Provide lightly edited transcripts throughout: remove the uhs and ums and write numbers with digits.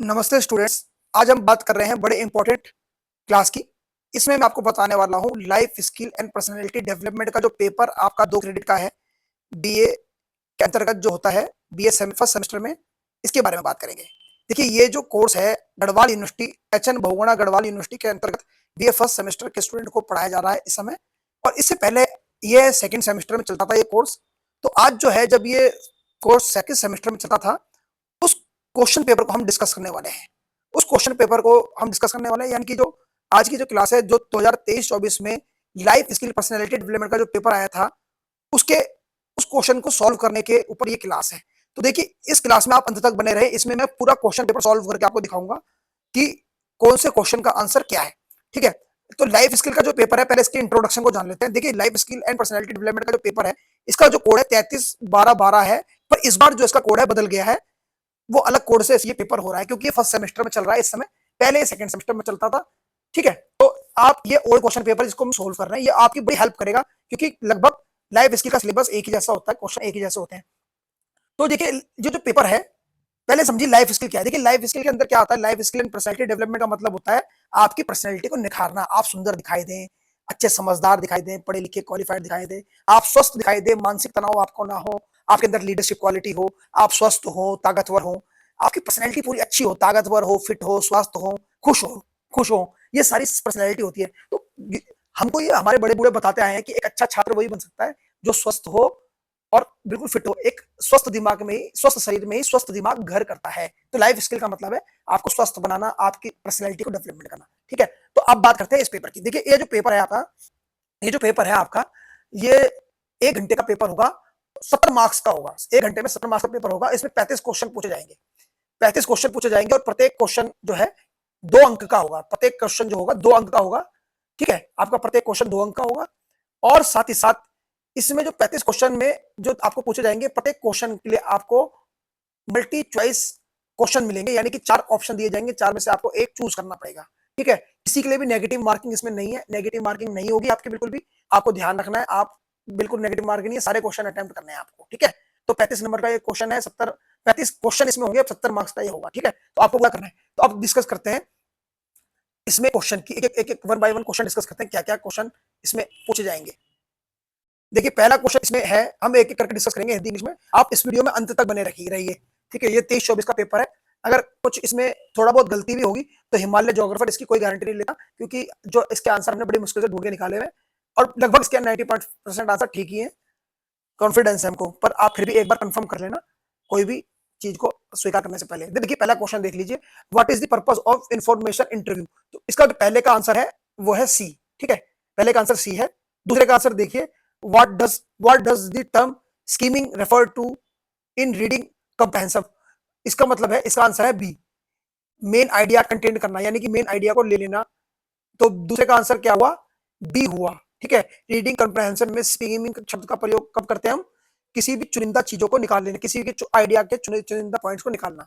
नमस्ते स्टूडेंट्स। आज हम बात कर रहे हैं बड़े इंपॉर्टेंट क्लास की। इसमें मैं आपको बताने वाला हूँ life skill and personality development का जो पेपर आपका 2 क्रेडिट का है, बीए के अंतर्गत जो होता है, बीए फर्स्ट सेमेस्टर में, इसके बारे में बात करेंगे। देखिए, ये जो कोर्स है Garhwal university, HN Bahuguna Garhwal university के अंतर्गत बीए फर्स्ट सेमेस्टर के स्टूडेंट को पढ़ाया जा रहा है इस समय। और इससे पहले ये सेकेंड सेमेस्टर में चलता था ये कोर्स। तो आज जो है, जब ये कोर्स सेकेंड सेमेस्टर में चलता था, उस क्वेश्चन पेपर को हम डिस्कस करने वाले हैं। उस क्वेश्चन पेपर को हम डिस्कस करने वाले हैं, यानी कि जो आज की जो क्लास है, जो 2023-24 में लाइफ स्किल पर्सनालिटी डेवलपमेंट का जो पेपर आया था, उसके उस क्वेश्चन को सॉल्व करने के ऊपर ये क्लास है। तो देखिए, इस क्लास में आप अंत तक बने रहे। इसमें मैं पूरा क्वेश्चन पेपर सॉल्व करके आपको दिखाऊंगा कि कौन से क्वेश्चन का आंसर क्या है। ठीक है, तो लाइफ स्किल का जो पेपर है, पहले इसके इंट्रोडक्शन को जान लेते हैं। देखिए, life skill and personality development का जो पेपर है, इसका जो कोड है 33-12-12 है, पर इस बार जो इसका कोड है बदल गया है। वो अलग कोड से ये पेपर हो रहा है, क्योंकि ये फर्स्ट सेमेस्टर में चल रहा है इस समय, पहले सेकंड सेमेस्टर में चलता था। ठीक है, तो आप ये ओल्ड क्वेश्चन पेपर जिसको हम सोल्व कर रहे हैं, ये आपकी बड़ी हेल्प करेगा, क्योंकि लगभग लाइफ स्किल का सिलेबस एक ही जैसा होता है, क्वेश्चन एक ही जैसे होते हैं। तो देखिए, ये जो पेपर है, पहले समझिए लाइफ स्किल क्या है। देखिए, लाइफ स्किल के अंदर क्या आता है, life skill and personality development का मतलब होता है आपकी पर्सनालिटी को निखारना। आप सुंदर दिखाई दें, अच्छे समझदार दिखाई दें, पढ़े लिखे क्वालिफाइड दिखाई दें, आप स्वस्थ दिखाई दें, मानसिक तनाव आपको ना हो, आपके अंदर लीडरशिप क्वालिटी हो, आप स्वस्थ हो, ताकतवर हो, आपकी पर्सनैलिटी पूरी अच्छी हो, ताकतवर हो, फिट हो, स्वस्थ हो, खुश हो, ये सारी पर्सनैलिटी होती है। तो हमको ये हमारे बड़े बूढ़े बताते आए हैं कि एक अच्छा छात्र वही बन सकता है जो स्वस्थ हो और बिल्कुल फिट हो। एक स्वस्थ दिमाग में ही, स्वस्थ शरीर में ही स्वस्थ दिमाग घर करता है। तो लाइफ स्किल का मतलब है आपको स्वस्थ बनाना, आपकी पर्सनैलिटी को डेवलपमेंट करना। ठीक है, तो अब बात करते हैं इस पेपर की। देखिए, ये जो पेपर है आपका, ये जो पेपर है आपका, ये 1 घंटे का पेपर होगा, 70 मार्क्स का होगा। 1 घंटे में 70 मार्क्स का पेपर होगा। इसमें 35 क्वेश्चन पूछे जाएंगे, 35 क्वेश्चन पूछे जाएंगे, और प्रत्येक क्वेश्चन जो है 2 अंक का होगा। प्रत्येक क्वेश्चन जो होगा 2 अंक का होगा। ठीक है, आपका प्रत्येक क्वेश्चन 2 अंक का होगा। और साथ ही साथ इसमें जो 35 क्वेश्चन में जो आपको पूछे जाएंगे, प्रत्येक क्वेश्चन के लिए आपको मल्टी चॉइस क्वेश्चन मिलेंगे, यानी कि 4 ऑप्शन दिए जाएंगे, 4 में से आपको एक चूज करना पड़ेगा। ठीक है, किसी के लिए भी नेगेटिव मार्किंग इसमें नहीं है, नेगेटिव मार्किंग नहीं होगी आपकी बिल्कुल भी। आपको ध्यान रखना है, आप बिल्कुल नेगेटिव मार्किंग नहीं है, सारे क्वेश्चन अटेम्प्ट करने हैं आपको। ठीक है, तो 35 नंबर का ये क्वेश्चन है, 35 क्वेश्चन इसमें होंगे, 70 मार्क्स का ये होगा। ठीक है, तो आपको क्या करना है, तो अब डिस्कस करते हैं इसमें क्वेश्चन की, एक one by one question discuss करते हैं, क्या क्या क्वेश्चन इसमें पूछे जाएंगे। देखिए, पहला क्वेश्चन इसमें है, हम एक एक करके डिस्कस करेंगे हिंदी इंग्लिश में। आप इस वीडियो में अंत तक बने रहिए। ठीक है, ये 23-24 का पेपर है। अगर कुछ इसमें थोड़ा बहुत गलती भी होगी तो हिमालय ज्योग्राफर इसकी कोई गारंटी नहीं लेता, क्योंकि जो इसके आंसर हमने बड़ी मुश्किल से ढूंढ के निकाले हुए हैं, और लगभग इसके 90% आंसर ठीक ही है। कॉन्फिडेंस है हमको, पर आप फिर भी एक बार कंफर्म कर लेना कोई भी चीज को स्वीकार करने से पहले। देखिए, पहला क्वेश्चन देख लीजिए, what is the purpose of information interview. तो इसका पहले का आंसर है वो है सी। ठीक है, पहले का आंसर सी है। दूसरे का आंसर देखिए, what does the term scheming refer to in reading comprehensive। इसका मतलब है, इसका आंसर है बी, मेन आइडिया कंटेंट करना, यानी कि मेन आइडिया को ले लेना। तो दूसरे का आंसर क्या हुआ, बी हुआ। ठीक है, रीडिंग कंप्रहेंशन में स्कीमिंग शब्द का प्रयोग कब करते हैं हम, किसी भी चुनिंदा चीजों को निकाल लेना, किसी के आइडिया के चुनिंदा पॉइंट्स को निकालना।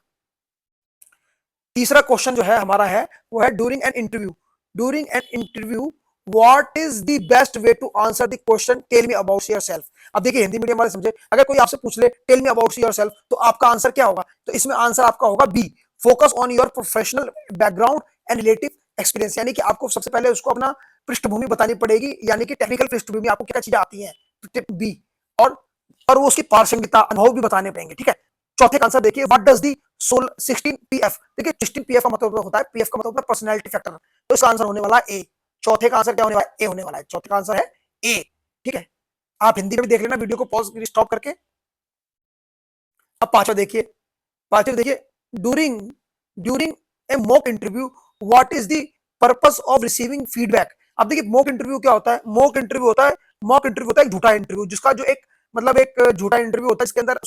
तीसरा क्वेश्चन जो है हमारा है, वो है during an interview. During an interview what is the best way to answer the question tell me about yourself. अब देखिए, हिंदी मीडियम वाले समझे, अगर कोई आपसे पूछ ले टेल मी अबाउट योरसेल्फ, तो आपका आंसर क्या होगा, तो इसमें आंसर आपका होगा B, focus on your professional background and relative experience. यानी कि आपको सबसे पहले उसको अपना पृष्ठभूमि बतानी पड़ेगी, यानी कि टेक्निकल पृष्ठभूमि, आपको क्या चीजें आती हैं, बी। और वो उसकी पारंगता, अनुभव भी बताने पड़ेंगे। ठीक है, चौथे का आंसर देखिए, व्हाट डज दी 16 पीएफ। देखिए, 16 पीएफ का मतलब होता है, पीएफ का मतलब होता है पर्सनालिटी फैक्टर। तो इसका आंसर होने वाला है ए। चौथे का आंसर क्या होने वाला है, ए होने वाला है। चौथे का आंसर है ए। ठीक है, आप हिंदी में भी देख लेना, वीडियो को पॉज स्टॉप करके। अब पांचवा देखिए, during during a mock interview what is the purpose of receiving feedback. अब देखिए, मॉक इंटरव्यू क्या होता है, मॉक इंटरव्यू होता है एक झूठा इंटरव्यू, जिसका जो एक मतलब एक झूठा इंटरव्यू होता है, इसके अंदर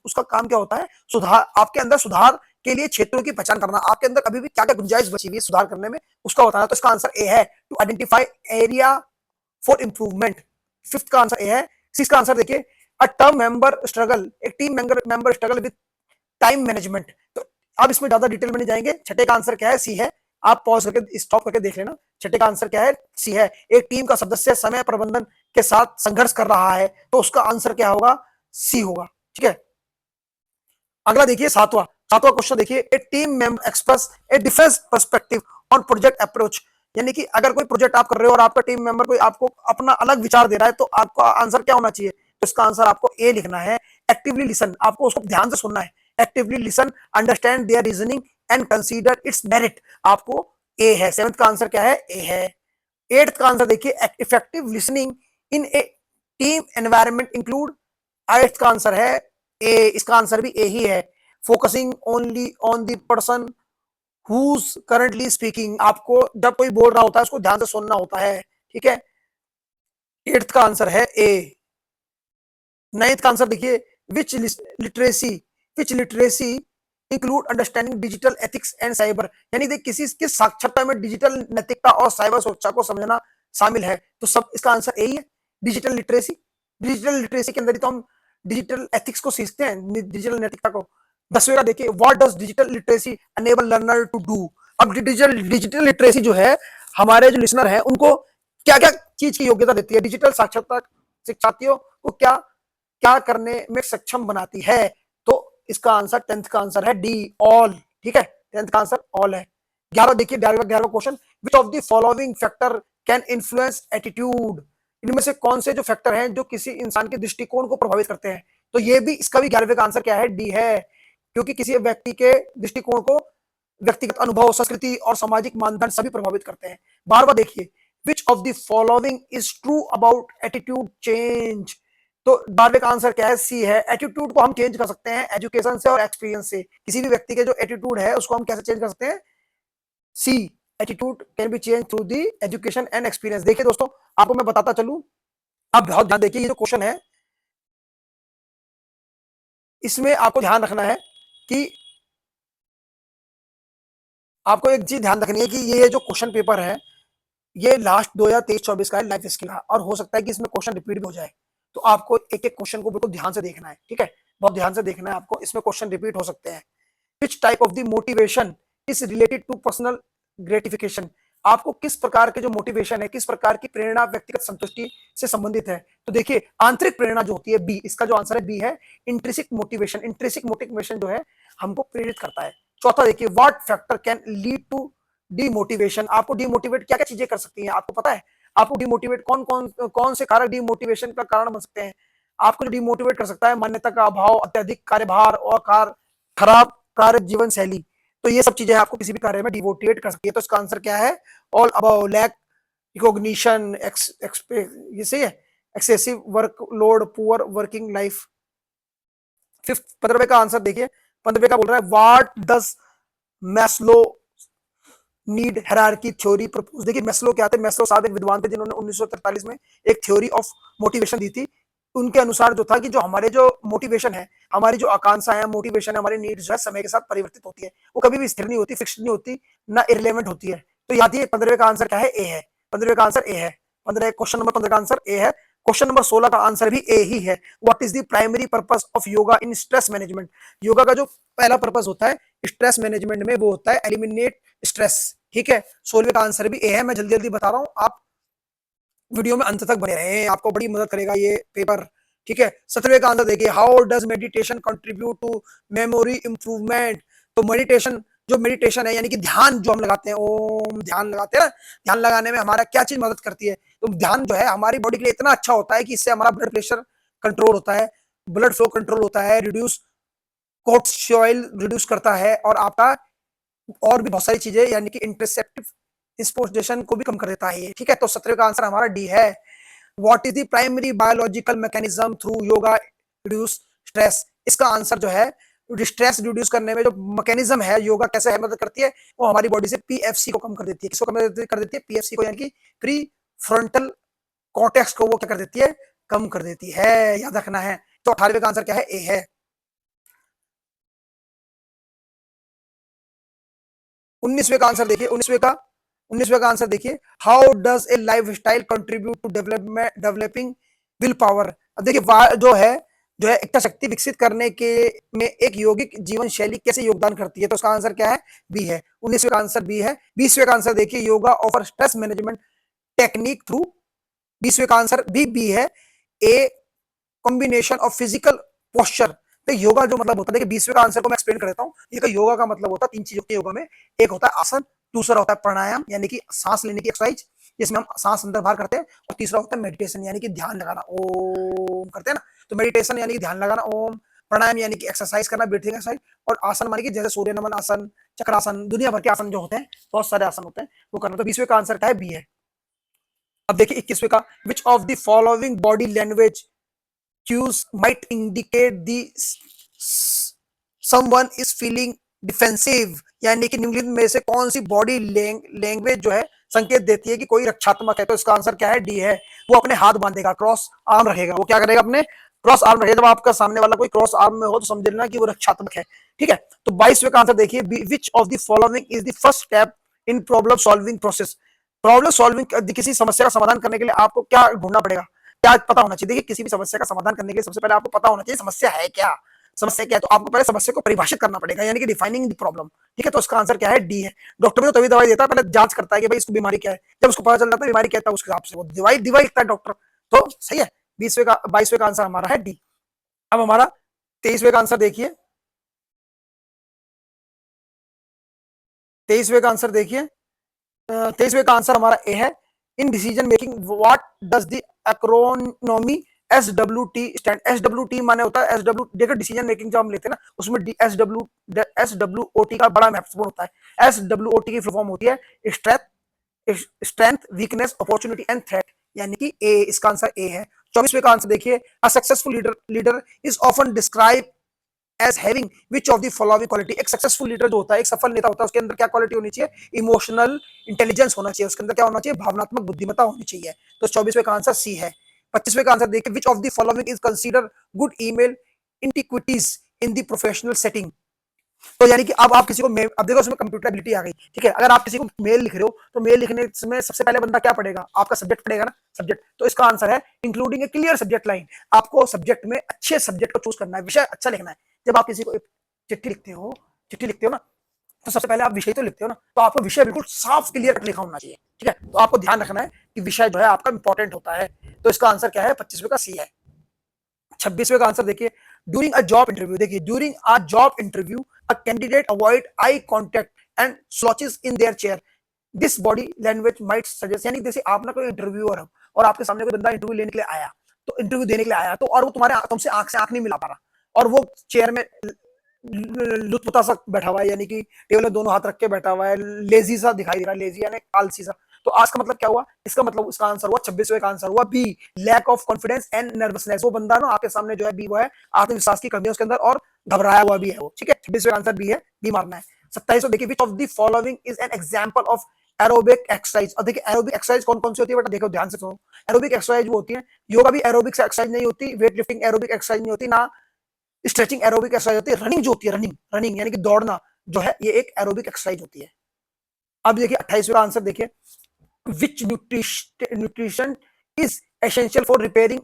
उसका काम क्या होता है, सुधार, आपके अंदर सुधार के लिए क्षेत्रों की पहचान करना, आपके अंदर अभी भी क्या क्या गुंजाइश बची हुई है सुधार करने में, उसका होता है। तो इसका आंसर ए है, to identify area for improvement. Fifth का आंसर ए है। सिक्स का आंसर देखिए, अ टर्म मेंबर स्ट्रगल, एक team member struggle with time management. तो अब इसमें ज्यादा डिटेल में नहीं जाएंगे। छठे का आंसर क्या है, सी है। आप पॉज करके स्टॉप करके देख लेना। छठे का आंसर क्या है, सी है। एक टीम का सदस्य समय प्रबंधन के साथ संघर्ष कर रहा है, तो उसका आंसर क्या होगा, सी होगा। ठीक है, अगला देखिए, सातवां सातवां क्वेश्चन देखिए, a team member express a difference perspective on project approach, यानी कि अगर कोई प्रोजेक्ट आप कर रहे हो और आपका टीम मेंबर कोई आपको अपना अलग विचार दे रहा है तो आपका आंसर क्या होना चाहिए? तो इसका आंसर आपको ए लिखना है। एक्टिवली लिसन, आपको उसको ध्यान से सुनना है। Actively listen, understand their reasoning and consider its merit, आपको ए है। सेवंथ का आंसर क्या है? ए है। एट्थ का आंसर देखिए, effective listening in a team environment include, eighth का आंसर है ए, इसका आंसर भी ए ही है। Focusing only on the person who's currently speaking, आपको जब कोई बोल रहा होता है उसको ध्यान से सुनना होता है, ठीक है। एट्थ का आंसर है ए। नाइन्थ का आंसर देखिए, which literacy which literacy include understanding digital ethics and cyber, यानी देख किसी की साक्षरता में डिजिटल नैतिकता और साइबर सुरक्षा को समझना शामिल है, तो सब इसका आंसर ए ही है। डिजिटल लिटरेसी, डिजिटल लिटरेसी के अंदर ही तो हम डिजिटल एथिक्स को सीखते हैं, डिजिटल नैतिकता को। 10वें का देखिए, what does digital literacy enable learner to do, अब डिजिटल लिटरेसी जो है हमारे जो लिसनर है उनको क्या क्या चीज की योग्यता देती है, डिजिटल साक्षरता शिक्षार्थियों को क्या क्या करने में सक्षम बनाती है, तो इसका आंसर टेंथ का आंसर है डी, ऑल, ठीक है। टेंथ का आंसर ऑल है। 11 देखिए, 11वां question, which of the following factor can influence attitude, इनमें से कौन से जो फैक्टर हैं जो किसी इंसान के दृष्टिकोण को प्रभावित करते हैं, तो ये भी इसका भी 11वें का आंसर क्या है? डी है, क्योंकि किसी व्यक्ति के दृष्टिकोण को व्यक्तिगत अनुभव, संस्कृति और सामाजिक मानदंड सभी प्रभावित करते हैं। 12वां देखिए, which of the following is true about attitude change, तो 12वें का आंसर क्या है? सी है। एटीट्यूड को हम चेंज कर सकते हैं एजुकेशन से और एक्सपीरियंस से, किसी भी व्यक्ति के जो एटीट्यूड है उसको हम कैसे चेंज कर सकते हैं? C, attitude can be change through the education and experience. देखिए दोस्तों, आपको मैं बताता चलूं, आप बहुत ध्यान देखिए, ये जो क्वेश्चन है इसमें आपको ध्यान रखना है कि आपको एक चीज ध्यान रखनी है कि ये जो क्वेश्चन पेपर है ये लास्ट 2023-24 का है, लाइफ स्किल का, और हो सकता है कि इसमें क्वेश्चन रिपीट भी हो जाए, तो आपको एक एक क्वेश्चन को बिल्कुल ध्यान से देखना है, ठीक है। बहुत ध्यान से देखना है आपको, इसमें क्वेश्चन रिपीट हो सकते हैं। Which type of the motivation is related to personal gratification, आपको किस प्रकार के जो मोटिवेशन है, किस प्रकार की प्रेरणा व्यक्तिगत संतुष्टि से संबंधित है, तो देखिए आंतरिक प्रेरणा जो होती है बी, इसका जो आंसर है बी है। इंट्रिसिक मोटिवेशन, इंट्रिसिक मोटिवेशन जो है हमको प्रेरित करता है। चौथा देखिए, what factor can lead to demotivation, आपको डीमोटिवेट क्या क्या चीजें कर सकती हैं, आपको पता है? आपको डीमोटिवेट कौन से कारक डीमोटिवेशन का कारण बन सकते हैं? आपको जो डीमोटिवेट कर सकता है, मान्यता का अभाव, अत्यधिक कार्यभार और खराब कार्य जीवन शैली, तो ये सब चीजें आपको किसी भी कार्य में डिमोटिवेट कर सकती है, तो इसका आंसर क्या है? ऑल अबाउ, लैक रिकॉग्निशन, ये सही है, excessive workload, poor working life. 15वें का आंसर देखिए, 15वें का बोल रहा है, what does Maslow need hierarchy theory propose, देखिए मैस्लो क्या थे? मैस्लो साहब एक विद्वान थे जिन्होंने 1943 में एक थ्योरी ऑफ मोटिवेशन दी थी। उनके अनुसार जो था कि जो हमारे जो मोटिवेशन है, हमारी जो आकांक्षा है, मोटिवेशन है, हमारी नीड्स जो है समय के साथ परिवर्तित होती है, वो कभी भी स्थिर नहीं होती, फिक्स्ड नहीं होती, ना इररिलेवेंट होती है। तो याद है 15वें का आंसर क्या है? ए है। 15वें का आंसर ए है। 15 क्वेश्चन नंबर 15 का आंसर ए है। क्वेश्चन नंबर 16 का आंसर भी ए ही है। What is the primary purpose of yoga in stress management, yoga का जो पहला पर्पस होता है स्ट्रेस मैनेजमेंट में वो होता है एलिमिनेट स्ट्रेस, ठीक है। 16वें का आंसर भी ए है। मैं जल्दी जल्दी बता रहा हूं, आप वीडियो में अंत तक बने रहे, आपको बड़ी मदद करेगा ये पेपर, ठीक है। 17वें का आंसर देखिए, how does meditation contribute to memory improvement, तो मेडिटेशन है यानी कि ध्यान जो हम लगाते हैं, ओम ध्यान लगाते हैं ना, ध्यान लगाने में हमारा क्या चीज मदद करती है? तो ध्यान जो है हमारी बॉडी के लिए इतना अच्छा होता है कि इससे हमारा ब्लड प्रेशर कंट्रोल होता है, ब्लड फ्लो कंट्रोल होता है, रिड्यूस कोर्टिसोल रिड्यूस करता है, और आपका और भी बहुत सारी चीजें यानी कि इंटरसेप्टिव इंस्पोर्टेशन को भी कम कर देता है ये, ठीक है। तो 17 का आंसर हमारा डी है। What is the primary biological mechanism through yoga reduce stress, इसका आंसर जो है स्ट्रेस रिड्यूस करने में जो मैकेनिज्म है, योगा कैसे मदद करती है, वो हमारी बॉडी से पीएफसी को कम कर देती है। किसको कम कर देती है? पीएफसी को, यानी कि प्री फ्रंटल कॉर्टेक्स को वो क्या कर देती है? कम कर देती है, याद रखना है। तो 18वें का आंसर क्या है? ए है। 19वें का आंसर देखिए, 19वें का आंसर देखिए, how does a lifestyle contribute to developing willpower, अब देखिए जो है इच्छा शक्ति विकसित करने के में एक योगिक जीवन शैली कैसे योगदान करती है, तो उसका आंसर क्या है? बी है। 19वें का आंसर बी है। 20वें का आंसर देखिए, yoga offer stress management technique through, 20वें का आंसर भी बी है। A combination of physical posture, तो योगा जो मतलब होता है, देखिए 20वें का आंसर को मैं एक्सप्लेन कर देता हूँ। ये योगा का मतलब होता है 3 चीजों के योगा में, एक होता है आसन, दूसरा होता है प्राणायाम यानी कि सांस लेने की एक्सरसाइज जिसमें हम सांस अंदर बाहर करते हैं, और तीसरा होता है मेडिटेशन यानी कि ध्यान लगाना, ओम करते हैं ना। तो मेडिटेशन यानी कि ध्यान लगाना ओम, प्राणायाम यानी कि एक्सरसाइज करना, ब्रीथिंग एक्सरसाइज, और आसन मानी कि जैसे सूर्य नमन आसन, चक्रासन, दुनिया भर के आसन जो होते हैं, बहुत सारे आसन होते हैं, वो करना। तो 20वें का आंसर क्या है, बी है। अब देखिए 21वें का, विच of the following body language cues might indicate the someone is feeling defensive, यानी कि निम्नलिखित में से कौन सी बॉडी लैंग्वेज जो है संकेत देती है कि कोई रक्षात्मक है। तो इसका आंसर क्या है, डी है। वो अपने हाथ बांधेगा, क्रॉस आर्म रहेगा, वो क्या करेगा, अपने क्रॉस आर्म रहेगा। जब आपका सामने वाला कोई क्रॉस आर्म में हो तो समझ लेना कि वो रक्षात्मक है, ठीक है। तो 22वें का आंसर देखिए, which of the following is the first step in problem solving process. Problem solving, किसी समस्या का समाधान करने के लिए आपको क्या ढूंढना पड़ेगा, क्या पता होना चाहिए। देखिए किसी भी समस्या का समाधान करने के लिए सबसे पहले आपको पता होना चाहिए समस्या है क्या, समस्या क्या है। तो आपको पहले समस्या को परिभाषित करना पड़ेगा, यानी कि डिफाइनिंग द प्रॉब्लम, ठीक है। तो इसका आंसर क्या है, डी है। डॉक्टर भी तो तभी दवाई देता है, पहले जांच करता है कि भाई इसको बीमारी क्या है, जब उसको पता चल जाता है बीमारी क्या है, उसके हिसाब से वो दवाई दवाई लिखता है डॉक्टर। तो सही है। 22वें का आंसर हमारा है डी। अब हमारा 23वें का आंसर देखिए, 23वें का आंसर देखिए, 23वें का आंसर हमारा ए है। In decision making what does the acronym SWT stand. SWT माने होता है, SW देखो डिसीजन मेकिंग जो हम लेते हैं ना, उसमें SWOT का बड़ा महत्वपूर्ण होता है। SWOT की फुल फॉर्म होती है strength, weakness, opportunity and threat, यानी कि ए, इसका आंसर ए है। 24वें का आंसर देखिए, a successful leader is often describe as having which of the following quality. एक सक्सेसफुल लीडर जो होता है, एक सफल नेता होता है, उसके अंदर क्या क्वालिटी होनी चाहिए, इमोशनल इंटेलिजेंस होना चाहिए, उसके अंदर क्या होना चाहिए, भावनात्मक बुद्धिमत्ता होनी चाहिए। तो 24वें का आंसर सी है। 25वें का आंसर देखिए, which of the following is consider good email etiquettes in the professional setting. तो यानी कि अब आप किसी को अब देखो उसमें कंप्यूटरबिलिटी आ गई, ठीक है। अगर आप किसी को मेल लिख रहे हो तो मेल लिखने में सबसे पहले बंदा क्या पढ़ेगा, आपका सब्जेक्ट पढ़ेगा ना, सब्जेक्ट। तो इसका आंसर है इंक्लूडिंग ए क्लियर सब्जेक्ट लाइन। आपको सब्जेक्ट में अच्छे सब्जेक्ट को चूज करना है, विषय अच्छा लिखना है। जब आप किसी को चिट्ठी लिखते हो, ना, तो सबसे पहले आप विषय तो लिखते हो ना, तो आपको विषय बिल्कुल साफ क्लियर लिखा होना चाहिए, ठीक है। तो आपको ध्यान रखना है कि विषय जो है आपका इंपॉर्टेंट होता है। तो इसका आंसर क्या है, 25वें का सी है। 26वें का आंसर देखिए, ड्यूरिंग अ जॉब इंटरव्यू। देखिए during a job interview a candidate avoid eye contact and slouches in their chair, this body language might suggest. यानी जैसे आप ना कोई इंटरव्यूअर हो और आपके सामने कोई बंदा इंटरव्यू लेने के लिए आया, तो इंटरव्यू देने के लिए आया, तो और वो तुम्हारे तुमसे आंख से आंख नहीं मिला पा रहा, और वो चेयर में लुत्फता सा बैठा हुआ है, यानी कि टेबल में दोनों हाथ रख के बैठा हुआ है, लेजी सा दिखाई दे रहा है, लेजी यानी आलसी सा। तो आज का मतलब क्या हुआ, इसका मतलब इसका आंसर हुआ 26वें का आंसर हुआ B, lack of confidence and nervousness. वो बंदा ना आपके सामने जो है बी, वो है आत्मविश्वास की कमी है उसके अंदर, और घबराया हुआ भी है वो, ठीक है। 26वें आंसर बी है, बी मारना है। 27वें देखिए, which of the following is an example of aerobic exercise. और देखिए एरोबिक एक्सरसाइज कौन कौन सी होती है बेटा, देखो ध्यान से सुनो। एरोबिक एक्सरसाइज वो होती है, योगा भी एरोबिक एक्सरसाइज नहीं होती, वेट लिफ्टिंग एरोबिक एक्सरसाइज नहीं होती, ना स्ट्रेचिंग एरोबिक एक्सरसाइज होती है। रनिंग जो होती है, रनिंग रनिंग यानी कि दौड़ना जो है, ये एक एरोबिक एक्सरसाइज होती है। अब देखिए 28वें का आंसर देखिए, which nutrition is essential for repairing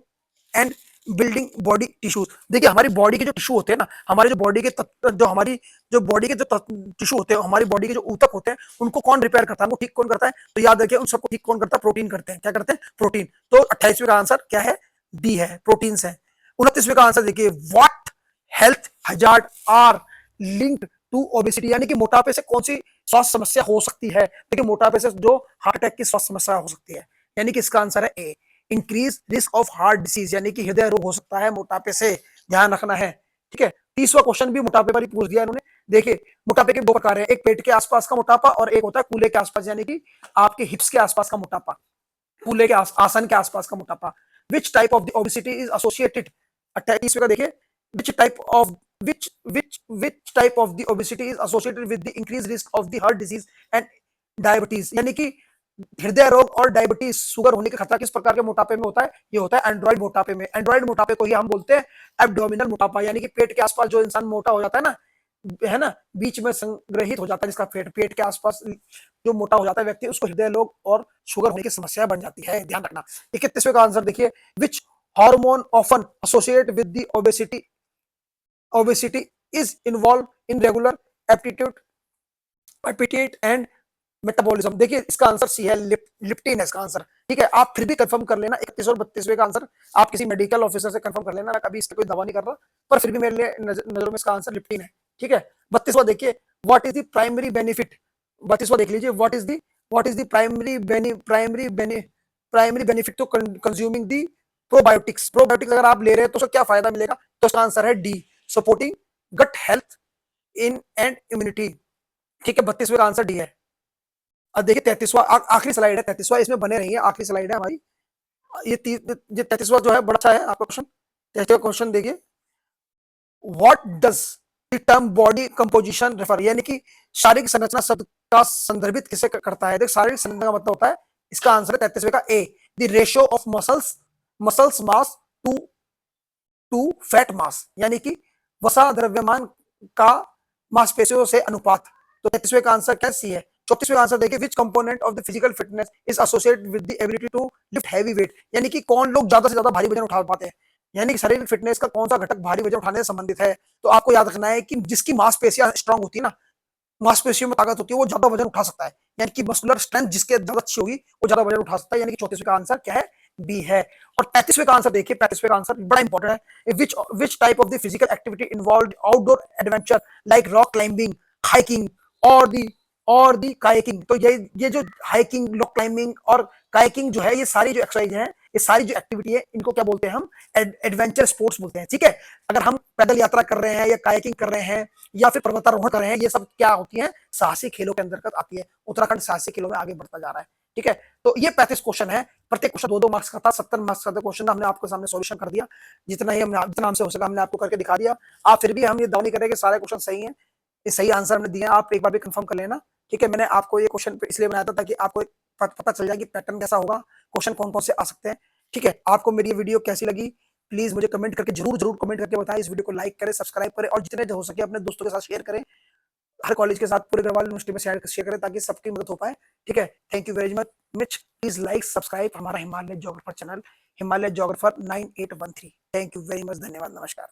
and building body tissues. देखिए हमारी बॉडी के जो टिश्यू होते हैं ना, हमारे जो बॉडी के जो हमारी जो बॉडी के जो टिश्यू होते हैं, हमारी बॉडी के जो ऊतक होते हैं, उनको कौन रिपेयर करता है, उनको ठीक कौन करता है, तो याद रखिए उन सबको ठीक कौन करता है, प्रोटीन करते हैं। क्या करते हैं, प्रोटीन। तो 28वें का आंसर क्या है, बी है, प्रोटीन है। 29वें का आंसर देखिए, what health hazard are linked to obesity, यानी कि मोटापे से कौन सी स्वास्थ्य समस्या हो सकती है। देखिए मोटापे से जो हार्ट अटैक की स्वास्थ्य समस्या हो सकती है, यानी कि इसका आंसर है A, increase risk of heart disease, यानी कि हृदय रोग हो सकता है मोटापे से, ध्यान रखना है, ठीक है। 30वां क्वेश्चन भी मोटापे पर ही पूछ दिया इन्होंने। देखिए मोटापे के दो प्रकार है, एक पेट के आसपास का मोटापा और एक होता है कूल्हे के आसपास, यानी कि आपके हिप्स के आसपास का मोटापा, कूल्हे के आसन के आसपास का मोटापा। Which type of the obesity is associated, 28वें का देखिए, which type of which type of the obesity is associated with the increased risk of the heart disease and diabetes, यानी कि हृदय रोग और डायबिटीज, शुगर होने का खतरा किस प्रकार के मोटापे में होता है, ये होता है एंड्रॉइड मोटापे में। एंड्रॉइड मोटापे को ही हम बोलते हैं एब्डोमिनल मोटापा, यानी कि पेट के आसपास जो इंसान मोटा हो जाता है ना, बीच में संग्रहित हो जाता है जिसका पेट के आसपास जो मोटा हो जाता है व्यक्ति, उसको हृदय रोग और शुगर होने की समस्या बन जाती है, ध्यान रखना। 31वें का आंसर देखिए, which hormone often associate with the obesity is involved in regular appetite and metabolism, देखिए इसका आंसर सी है, लिप्टिन है इसका आंसर। ठीक है, आप फिर भी कंफर्म कर लेना 31 और 32वें का आंसर आप किसी मेडिकल ऑफिसर से कंफर्म कर लेना, मैं कभी इसकी कोई दवा नहीं कर रहा, पर फिर भी मेरे लिए नजरों में इसका आंसर लिप्टिन है। ठीक है, 32वां देखिए, what is the primary benefit, 32वां देख लीजिए, what is the primary benefit to consuming the probiotics. Probiotics अगर आप ले रहे हैं तो उसका क्या फायदा मिलेगा, तो उसका आंसर है D, supporting gut health in and immunity. ठीक है, 32वें का आंसर डी है। अब देखिए 33वां आखिरी स्लाइड है, 33वां, इसमें बने रहिए, आखिरी स्लाइड है हमारी। ये 33वां जो है बड़ा अच्छा है आपका क्वेश्चन। 33वां क्वेश्चन देखिए, what does the term body composition refer, यानी कि शारीरिक संरचना शब्द का संदर्भित किसे करता है। देख शारीरिक संरचना का मतलब होता है, इसका आंसर है 33वें का A, the ratio of muscles mass to fat mass, यानी कि वसा द्रव्यमान का मांसपेशियों से अनुपात। तो 33वें का आंसर क्या सी है। 34वें का आंसर देखिए, which component of the physical fitness is associated with the ability to lift heavy weight, यानी कि कौन लोग ज्यादा से ज्यादा भारी वजन उठा पाते हैं, यानी कि शारीरिक फिटनेस का कौन सा घटक भारी वजन उठाने से संबंधित है। तो आपको याद रखना है कि जिसकी मांसपेशियां स्ट्रांग होती है ना, मांसपेशियों में ताकत होती है, वो ज्यादा वजन उठा सकता है, यानी कि मस्कुलर स्ट्रेंथ जिसके ज्यादा अच्छी होगी वो ज्यादा वजन उठा सकता है, यानी कि 34वें का आंसर क्या है, बी है। और 35वें का आंसर देखिए, 35वें का आंसर बड़ा इंपॉर्टेंट है, विच type of the physical activity involve outdoor adventure like rock climbing, hiking और दी कायाकिंग। तो ये जो हाइकिंग, रॉक क्लाइंबिंग और कायाकिंग जो है, ये सारी जो एक्सरसाइज है, ये सारी जो एक्टिविटी है, इनको क्या बोलते हैं हम, एडवेंचर स्पोर्ट्स बोलते हैं। ठीक है, अगर हम पैदल यात्रा कर रहे हैं या कायाकिंग कर रहे हैं या फिर पर्वतारोहण कर रहे हैं, ये सब क्या होती है, साहसिक खेलों के अंतर्गत आती है। उत्तराखंड साहसिक खेलों में आगे बढ़ता जा रहा है। ठीक है, तो ये 35 क्वेश्चन है, प्रत्येक क्वेश्चन 2-2 मार्क्स का था, 70 मार्क्स का क्वेश्चन हमने आपके सामने सॉल्यूशन कर दिया, जितना हमसे हो सका हमने आपको करके दिखा दिया। आप फिर भी हम ये दावा नहीं करें कि सारे क्वेश्चन सही हैं, ये सही आंसर हमने दिए, आप एक बार भी कंफर्म कर लेना। ठीक है, मैंने आपको ये क्वेश्चन इसलिए बनाया था ताकि आपको एक पता चल जाए कि पैटर्न कैसा होगा, क्वेश्चन कौन कौन से आ सकते हैं। ठीक है, आपको मेरी ये वीडियो कैसी लगी, प्लीज मुझे कमेंट करके जरूर कमेंट करके बताएं। इस वीडियो को लाइक करें, सब्सक्राइब करें और जितने हो सके अपने दोस्तों के साथ शेयर करें, हर कॉलेज के साथ, पूरे गढ़वाल यूनिवर्सिटी में शेयर करें ताकि सबकी मदद हो पाए। ठीक है, thank you very much, please like subscribe हमारा Himalaya geographer channel, Himalaya geographer 9813। Thank you very much, धन्यवाद, नमस्कार।